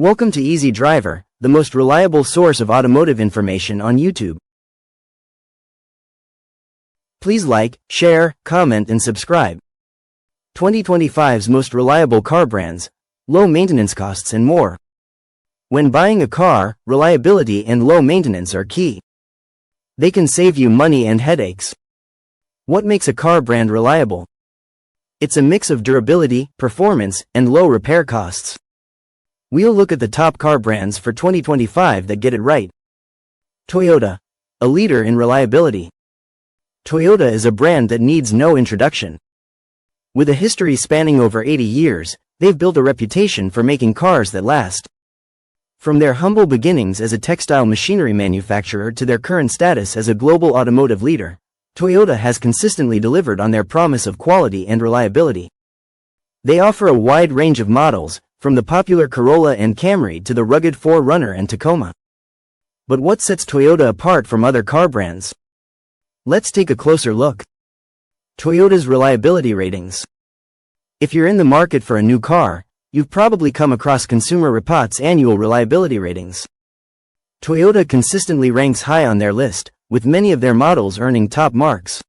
Welcome to Easy Driver, the most reliable source of automotive information on YouTube. Please like, share, comment and subscribe. 2025's most reliable car brands, low maintenance costs and more. When buying a car, reliability and low maintenance are key. They can save you money and headaches. What makes a car brand reliable? It's a mix of durability, performance, and low repair costs. We'll look at the top car brands for 2025 that get it right. Toyota, a leader in reliability. Toyota is a brand that needs no introduction. With a history spanning over 80 years, they've built a reputation for making cars that last. From their humble beginnings as a textile machinery manufacturer to their current status as a global automotive leader, Toyota has consistently delivered on their promise of quality and reliability. They offer a wide range of models, from the popular Corolla and Camry to the rugged 4Runner and Tacoma. But what sets Toyota apart from other car brands? Let's take a closer look. Toyota's reliability ratings. If you're in the market for a new car, you've probably come across Consumer Reports' annual reliability ratings. Toyota consistently ranks high on their list, with many of their models earning top marks.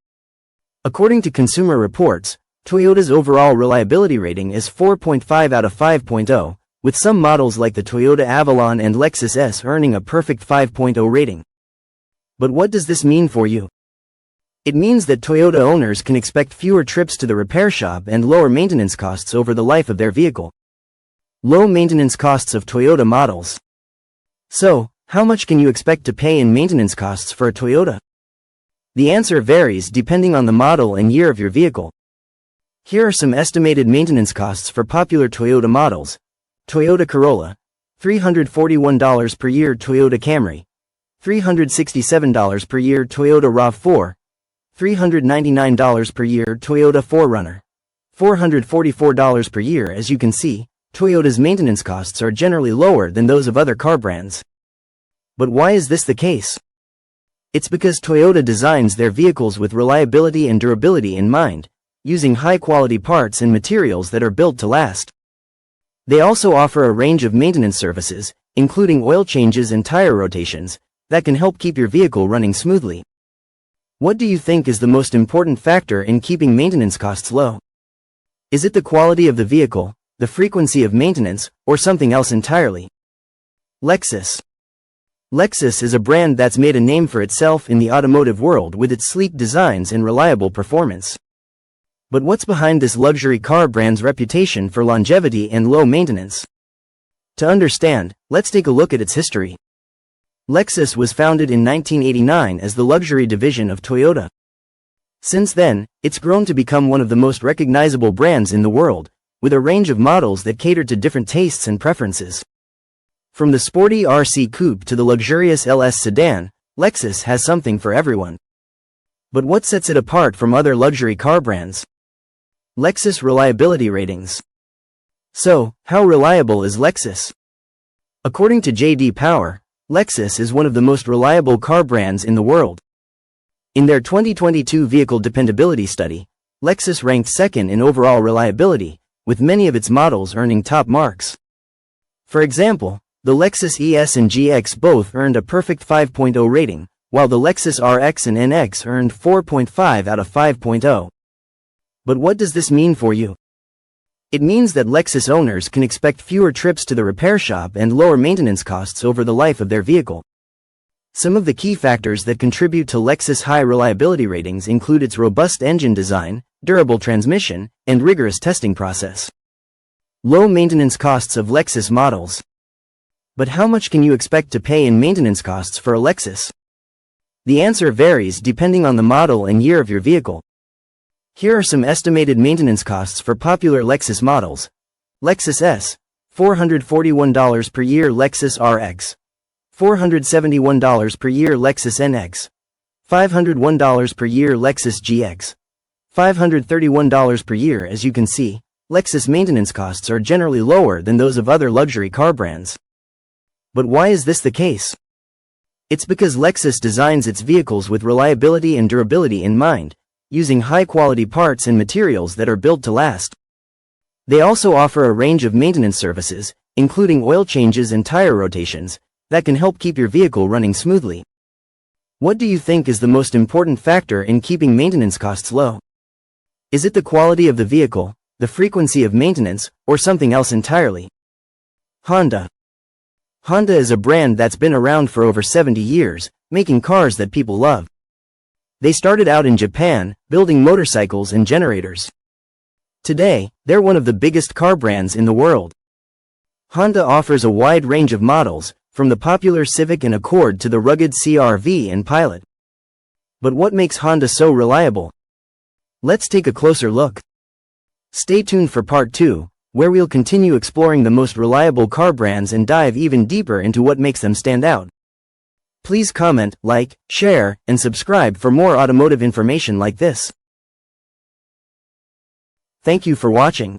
According to Consumer Reports, Toyota's overall reliability rating is 4.5 out of 5.0, with some models like the Toyota Avalon and Lexus S earning a perfect 5.0 rating. But what does this mean for you? It means that Toyota owners can expect fewer trips to the repair shop and lower maintenance costs over the life of their vehicle. Low maintenance costs of Toyota models. So, how much can you expect to pay in maintenance costs for a Toyota? The answer varies depending on the model and year of your vehicle. Here are some estimated maintenance costs for popular Toyota models. Toyota Corolla, $341 per year. Toyota Camry, $367 per year. Toyota RAV4, $399 per year. Toyota 4Runner, $444 per year. As you can see, Toyota's maintenance costs are generally lower than those of other car brands. But why is this the case? It's because Toyota designs their vehicles with reliability and durability in mind, using high-quality parts and materials that are built to last. They also offer a range of maintenance services, including oil changes and tire rotations, that can help keep your vehicle running smoothly. What do you think is the most important factor in keeping maintenance costs low? Is it the quality of the vehicle, the frequency of maintenance, or something else entirely? Lexus. Lexus is a brand that's made a name for itself in the automotive world with its sleek designs and reliable performance. But what's behind this luxury car brand's reputation for longevity and low maintenance? To understand, let's take a look at its history. Lexus was founded in 1989 as the luxury division of Toyota. Since then, it's grown to become one of the most recognizable brands in the world, with a range of models that cater to different tastes and preferences. From the sporty RC coupe to the luxurious LS sedan, Lexus has something for everyone. But what sets it apart from other luxury car brands? Lexus reliability ratings. So, how reliable is Lexus? According to J.D. Power, Lexus is one of the most reliable car brands in the world. In their 2022 vehicle dependability study, Lexus ranked second in overall reliability, with many of its models earning top marks. For example, the Lexus ES and GX both earned a perfect 5.0 rating, while the Lexus RX and NX earned 4.5 out of 5.0. But what does this mean for you? It means that Lexus owners can expect fewer trips to the repair shop and lower maintenance costs over the life of their vehicle. Some of the key factors that contribute to Lexus' high reliability ratings include its robust engine design, durable transmission, and rigorous testing process. Low maintenance costs of Lexus models. But how much can you expect to pay in maintenance costs for a Lexus? The answer varies depending on the model and year of your vehicle. Here are some estimated maintenance costs for popular Lexus models. Lexus S, $441 per year. Lexus RX, $471 per year. Lexus NX, $501 per year. Lexus GX, $531 per year. As you can see, Lexus maintenance costs are generally lower than those of other luxury car brands. But why is this the case? It's because Lexus designs its vehicles with reliability and durability in mind, using high-quality parts and materials that are built to last. They also offer a range of maintenance services, including oil changes and tire rotations, that can help keep your vehicle running smoothly. What do you think is the most important factor in keeping maintenance costs low? Is it the quality of the vehicle, the frequency of maintenance, or something else entirely? Honda. Honda is a brand that's been around for over 70 years, making cars that people love. They started out in Japan, building motorcycles and generators. Today, they're one of the biggest car brands in the world. Honda offers a wide range of models, from the popular Civic and Accord to the rugged CR-V and Pilot. But what makes Honda so reliable? Let's take a closer look. Stay tuned for part 2, where we'll continue exploring the most reliable car brands and dive even deeper into what makes them stand out. Please comment, like, share, and subscribe for more automotive information like this. Thank you for watching.